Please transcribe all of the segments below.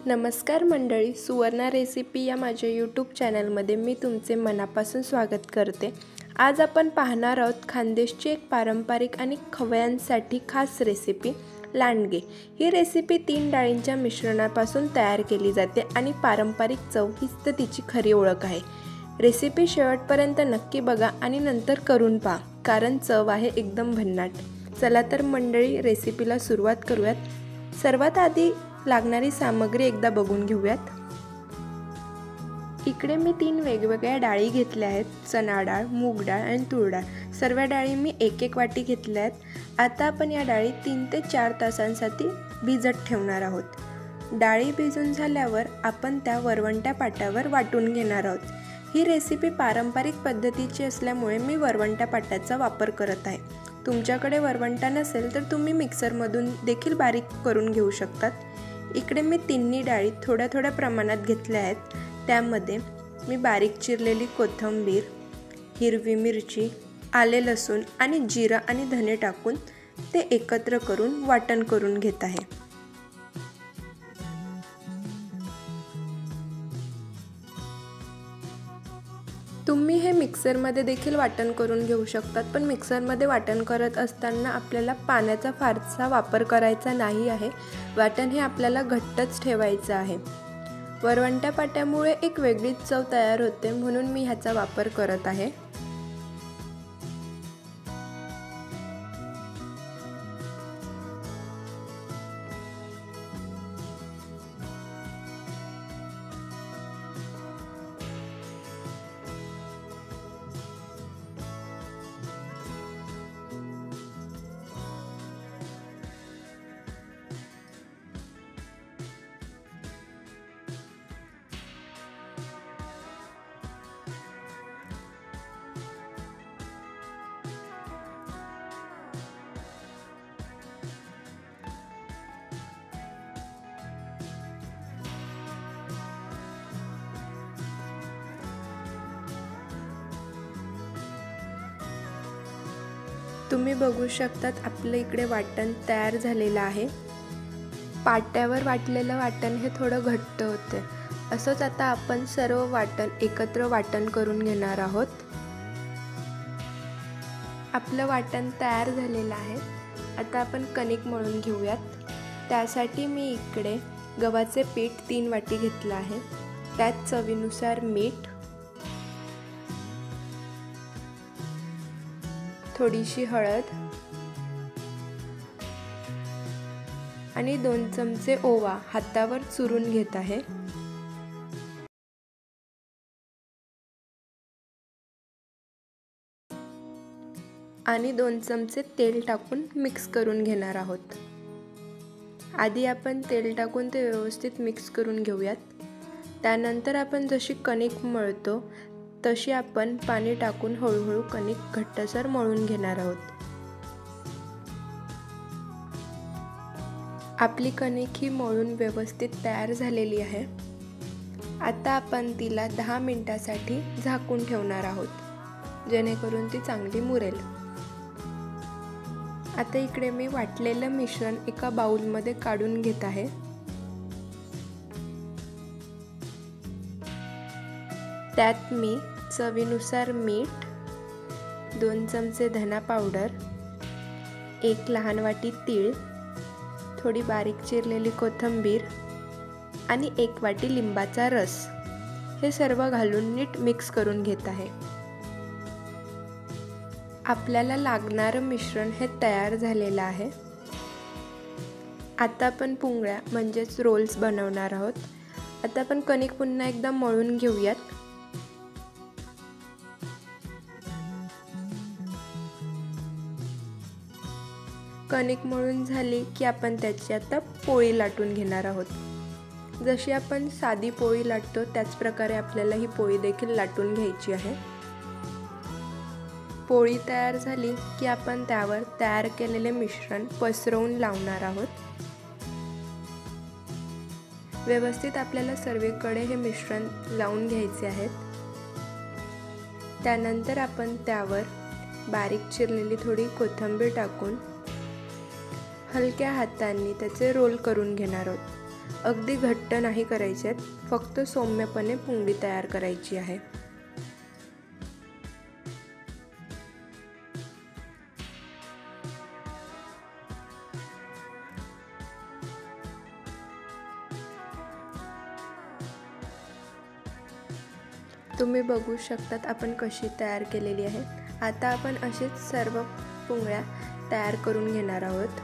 नमस्कार मंडळी, सुवर्णा रेसिपी या माझ्या यूट्यूब चॅनलमध्ये मी तुमचे मनापासून स्वागत करते। आज आपण पाहणार आहोत खानदेशची एक पारंपरिक आणि खवय्यांसाठी खास रेसिपी लांडगे। ही रेसिपी 3 डाळींच्या मिश्रणापासून तयार केली जाते आणि पारंपरिक चव हीच तर तिची खरी ओळख आहे। रेसिपी शेवटपर्यंत नक्की बघा आणि नंतर करून पहा, कारण चव आहे एकदम भन्नाट। चला तर मंडळी, रेसिपीला सुरुवात करूयात। सर्वात आधी लागणारी सामग्री एकदा बघून घेऊयात। इकडे मी 3 वेगवेगळ्या डाळी घेतल्या आहेत, चणा डाळ, मूग डाळ आणि तूर डाळ। सर्व डाळी मी एक वाटी घेतल्या आहेत। आता आपण या डाळी 3 ते 4 तासांसाठी भिजत ठेवणार आहोत। डाळी भिजून झाल्यावर आपण त्या वरवंट्या पाट्यावर वाटून घेणार आहोत। ही रेसिपी पारंपरिक पद्धतीची असल्यामुळे मी वरवंट्या पाट्याचा वापर करत आहे। तुमच्याकडे वरवंटा नसेल तर तुम्ही मिक्सरमधून देखील बारीक करून घेऊ शकतात। इकडे मी 3 डाळी थोड्या प्रमाणात घेतल्या आहेत। त्यामध्ये मी बारीक चिरलेली कोथिंबीर, हिरवी मिरची, आले लसूण आणि जिरा आणि धने टाकून ते एकत्र करून वाटण करून घेत आहे। तुम्ही हे मिक्सरमध्ये देखील वाटण करून घेऊ शकतात, पण मिक्सरमध्ये वाटण करत असताना आपल्याला पाण्याचा फारसा वापर करायचा नाही आहे। वाटण हे आपल्याला घट्टच ठेवायचं आहे। वरवंट्या पाट्यामुळे एक वेगळीच चव तयार होते, म्हणून मी ह्याचा वापर करत आहे। तुम्ही बघू शकतात आपल्या इकडे वाटण तयार झालेलं आहे। पाट्यावर वाटलेलं वाटण हे थोडं घट्ट होते। असंच आता आपण सर्व वाटण एकत्र वाटण करून घेणार आहोत। आपलं वाटण तयार झालेलं आहे। आता आपण कणिक मळून घेऊयात। त्यासाठी मी इकडे गव्हाचे पीठ 3 वाटी घेतलं आहे। त्यात चवीनुसार मीठ, थोडीशी हळद आणि 2 चमचे ओवा हातावर चुरून घेत आहे। आणि 2 चमचे तेल टाकून मिक्स करून घेणार आहोत। आधी आपण तेल टाकून ते व्यवस्थित मिक्स करून घेऊयात। त्यानंतर आपण जशी कणिक मळतो तशी आपण पाणी टाकून हळूहळू कणिक घट्टसर मळून घेणार आहोत। आपली कणिक ही मळून व्यवस्थित तयार झालेली आहे। आता आपण तिला 10 मिनिटांसाठी झाकून ठेवणार आहोत, जेणेकरून ती चांगली मुरेल। आता इकडे मी वाटलेलं मिश्रण एका बाउलमध्ये काढून घेत आहे। त्यात मी चवीनुसार मीठ, 2 चमचे धना पावडर, 1 लहान वाटी तीळ, थोडी बारीक चिरलेली कोथिंबीर आणि 1 वाटी लिंबाचा रस हे सर्व घालून नीट मिक्स करून घेत आहे। आपल्याला लागणारं मिश्रण हे तयार झालेलं आहे। आता आपण पुंगळ्या म्हणजेच रोल्स बनवणार आहोत। आता आपण कणिक पुन्हा एकदा मळून घेऊयात। कणिक मळून झाली की आपण त्याची आता पोळी लाटून घेणार आहोत। जशी आपण साधी पोळी लाटतो त्याच प्रकारे आपल्याला ही पोळी देखील लाटून घ्यायची आहे। पोळी तयार झाली की आपण त्यावर तयार केलेले मिश्रण पसरवून लावणार आहोत। व्यवस्थित आपल्याला सर्वीकडे हे मिश्रण लावून घ्यायचे आहे। त्यानंतर आपण त्यावर बारीक चिरलेली थोडी कोथिंबीर टाकून हलक्या हातांनी त्याचे रोल करून घेणार आहोत। अगदी घट्ट नाही करायचे आहेत, फक्त सौम्यपणे पुंगळी तयार करायची आहे। तुम्ही बघू शकतात आपण कशी तयार केलेली आहे। आता आपण असेच सर्व पुंगळ्या तयार करून घेणार आहोत।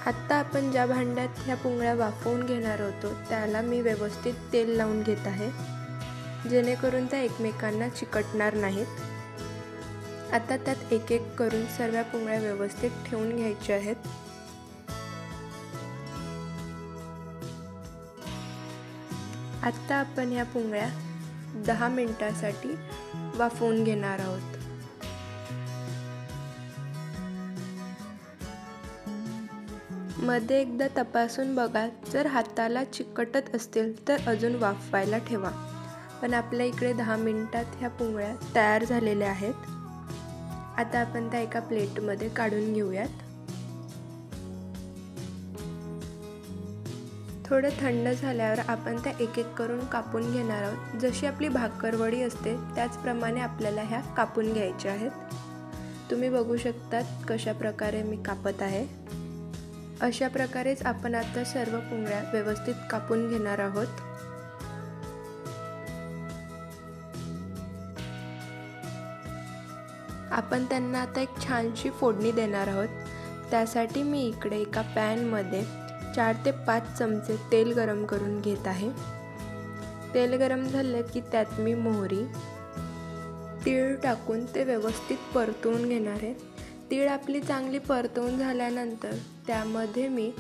आता आपण ज्या भांड्यात ह्या पुंगळ्या वाफवून घेणार होतो त्याला मी व्यवस्थित तेल लावून घेत आहे, जेणेकरून त्या एकमेकांना चिकटणार नाहीत। आता त्यात एक एक करून सर्व पुंगळ्या व्यवस्थित ठेवून घ्यायच्या आहेत। आता आपण ह्या पुंगळ्या 10 मिनिटांसाठी वाफवून घेणार आहोत। मध्ये एकदा तपासून बघा, जर हाताला चिकटत असतील तर अजून वाफवायला ठेवा। पण आपल्या इकडे 10 मिनिटात ह्या पुंगळ्या तयार झालेल्या आहेत। आता आपण त्या एका प्लेटमध्ये काढून घेऊयात। थोडं थंड झाल्यावर आपण त्या एक एक करून कापून घेणार आहोत। जशी आपली भाकरवडी असते त्याचप्रमाणे आपल्याला ह्या कापून घ्यायच्या आहेत। तुम्ही बघू शकतात कशा प्रकारे मी कापत आहे। अशा प्रकारेच आपण आता सर्व पुंगळ्या व्यवस्थित कापून घेणार आहोत। आपण त्यांना आता एक छानशी फोडणी देणार आहोत। त्यासाठी मी इकडे एका पॅनमध्ये 4 ते 5 चमचे तेल गरम करून घेत आहे। तेल गरम झाले की त्यात मी मोहरी, तीळ टाकून ते व्यवस्थित परतवून घेणार आहे। तीळ आपली चांगली परतवून झाल्यानंतर त्यामध्ये मी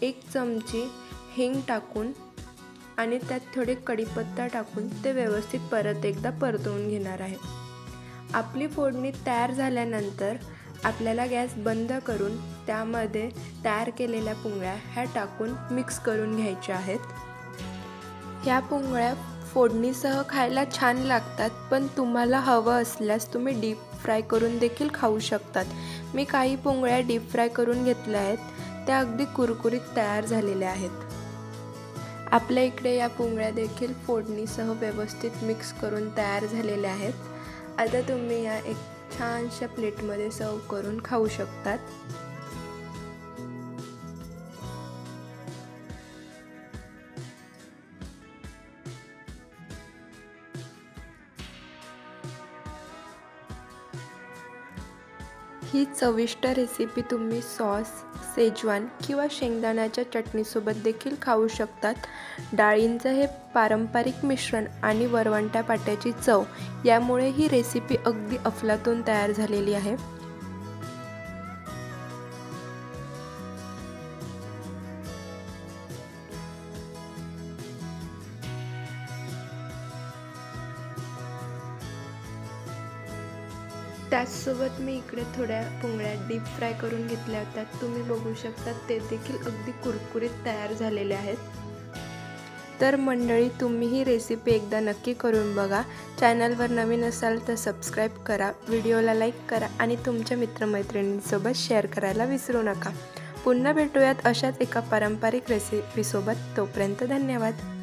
1 चमची हिंग टाकून आणि त्यात थोडे कढीपत्ता टाकून ते व्यवस्थित परत एकदा परतवून घेणार आहे। आपली फोडणी तयार झाल्यानंतर आपल्याला गॅस बंद करून त्यामध्ये तयार केलेल्या पुंगळ्या ह्या टाकून मिक्स करून घ्यायच्या आहेत। ह्या पुंगळ्या फोडणीसह खायला छान लागतात, पण तुम्हाला हवं असल्यास तुम्ही डीप फ्राय करून देखील खाऊ शकतात। मी काही पुंगळ्या डीप फ्राय करून घेतल्या आहेत, त्या अगदी कुरकुरीत तयार झालेल्या आहेत। आपल्या इकडे या पुंगळ्या देखील फोडणीसह व्यवस्थित मिक्स करून तयार झालेल्या आहेत। आता तुम्ही या एक छानशा प्लेटमध्ये सर्व करून खाऊ शकतात। ही चविष्ट रेसिपी तुम्ही सॉस, सेजवान किंवा शेंगदाण्याच्या चटणीसोबत देखील खाऊ शकतात। डाळींचं हे पारंपरिक मिश्रण आणि वरवंट्या पाट्याची चव यामुळे ही रेसिपी अगदी अफलातून तयार झालेली आहे। त्याचसोबत मी इकडे थोड्या पुंगळ्या डीप फ्राय करून घेतल्या होत्या। तुम्ही बघू शकता ते देखील अगदी कुरकुरीत तयार झालेले आहेत। तर मंडळी, तुम्ही ही रेसिपी एकदा नक्की करून बघा। चॅनलवर नवीन असाल तर सबस्क्राईब करा, व्हिडिओला लाईक करा आणि तुमच्या मित्रमैत्रिणींसोबत शेअर करायला विसरू नका। पुन्हा भेटूयात अशाच एका पारंपरिक रेसिपीसोबत। तोपर्यंत धन्यवाद।